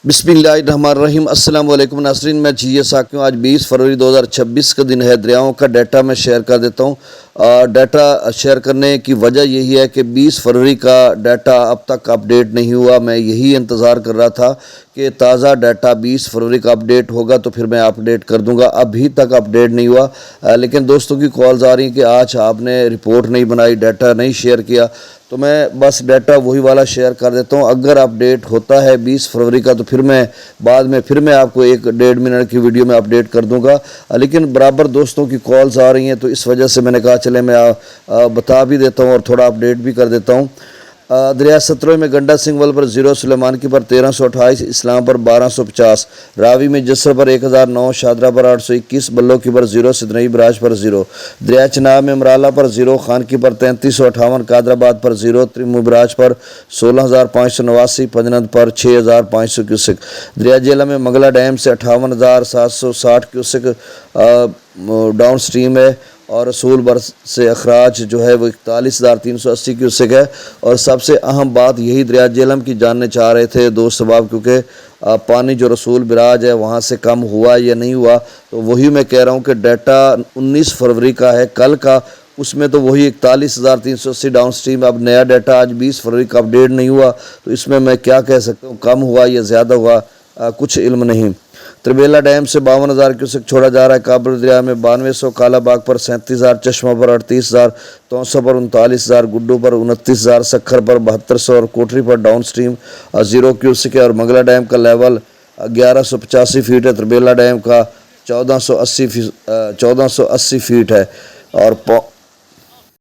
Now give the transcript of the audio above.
बिस्मिल्लाहिर्रहमानिर्रहीम। अस्सलाम वालेकुम नाज़रीन, मैं जी साक़ हूँ। आज 20 फरवरी 2026 का दिन है। दरियाओं का डाटा मैं शेयर कर देता हूँ। डाटा शेयर करने की वजह यही है कि 20 फरवरी का डाटा अब तक अपडेट नहीं हुआ। मैं यही इंतज़ार कर रहा था कि ताज़ा डाटा 20 फरवरी का अपडेट होगा तो फिर मैं अपडेट कर दूंगा। अभी तक अपडेट नहीं हुआ। लेकिन दोस्तों की कॉल्स आ रही हैं कि आज आपने रिपोर्ट नहीं बनाई, डाटा नहीं शेयर किया, तो मैं बस डाटा वही वाला शेयर कर देता हूँ। अगर अपडेट होता है 20 फरवरी का तो फिर मैं बाद में आपको 1-1.5 मिनट की वीडियो में अपडेट कर दूंगा। लेकिन बराबर दोस्तों की कॉल्स आ रही हैं तो इस वजह से मैंने कहा चले मैं बता भी देता हूँ और थोड़ा अपडेट भी कर देता हूँ। दरिया सतलुज में गंडा सिंगवल पर 0, सुलेमान की पर 1328, इस्लाम पर 1250, रावी में जसर पर 1009, शादरा पर 821, बल्लो की पर 0, सिदनई बराज पर 0, दरिया चनाब में मराला पर 0, खान की पर 3358, कादराबाद पर 0, त्रिमु बराज पर 16589, पंजनद पर 6500 क्यूसिक, दरिया जेला में मंगला डैम से 58760 क्यूसिक डाउन स्ट्रीम है और रसूल बर से अखराज जो है वो 41,380 क्यूसेक है। और सबसे अहम बात यही दरिया जेलम की जानने चाह रहे थे दोस्त सबाब, क्योंकि पानी जो रसूल बराज है वहाँ से कम हुआ या नहीं हुआ, तो वही मैं कह रहा हूँ कि डाटा 19 फरवरी का है कल का, उसमें तो वही 41,380 डाउन स्ट्रीम। अब नया डाटा आज 20 फरवरी का अपडेट नहीं हुआ तो इसमें मैं क्या कह सकता हूँ, कम हुआ या ज़्यादा हुआ कुछ इल्म नहीं। त्रिबेला डैम से 52,000 क्यूसेक छोड़ा जा रहा है। काबुल दरिया में 9200, कालाबाग पर 37,000, चश्मा पर 38,000, तौसा पर 39,000, गुड्डू पर 29,000, सखर पर 7200 और कोटरी पर डाउन स्ट्रीम 0 क्यूसेक है। और मंगला डैम का लेवल 1185 फीट है। त्रिबेला डैम का 1480 फीट है। और